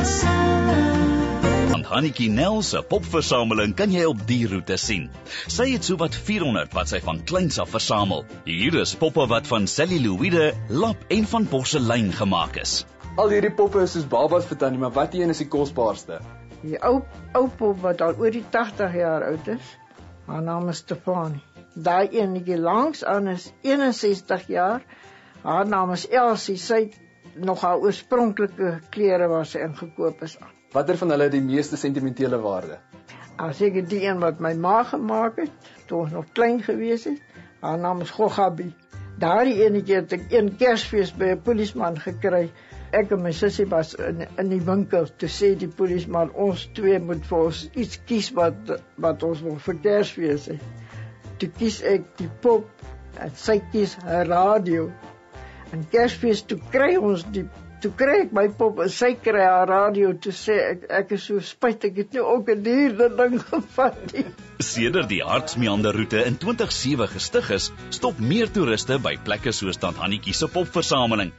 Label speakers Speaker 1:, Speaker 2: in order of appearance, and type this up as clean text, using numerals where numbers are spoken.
Speaker 1: Want Hannetjie Nel se popversameling kan jy op die roete sien. Sy het sowat 400 wat sy van kleins af versamel. Hier is poppe wat van celluloïde, lap en van porselein gemaak is.
Speaker 2: Al hierdie poppe is soos babas vir Tannie, maar wat een is die kosbaarste?
Speaker 3: Die ou pop wat al oor die 80 jaar oud is, haar naam is Stefanie. Daai enetjie langs aan is 61 jaar, haar naam is Elsie, sy het nog haar oorspronklike klere waar sy ingekoop is aan.
Speaker 2: Watter van hulle het die meeste sentimentele waarde?
Speaker 3: Seker die een wat my ma gemaak het, toe ons nog klein gewees het, haar naam is Gogabi. Daardie enetjie het ek een Kersfees by 'n polisieman gekry. Ek en my sussie was in die winkel, toe sê die polisieman, ons twee moet vir ons iets kies wat ons wil vir Kersfees hê. Toe kies ek die pop, en sy kies 'n radio. En Kersfees, toe kry ek my pop, en sy kry haar radio, toe sê ek is so spyt, ek het nou ook 'n duurder ding gevat nie.
Speaker 1: Sedert die Hartsmeanderroete in 2007 gestig is, stop meer toeriste by plekke soos Tant Hannetjie se popversameling.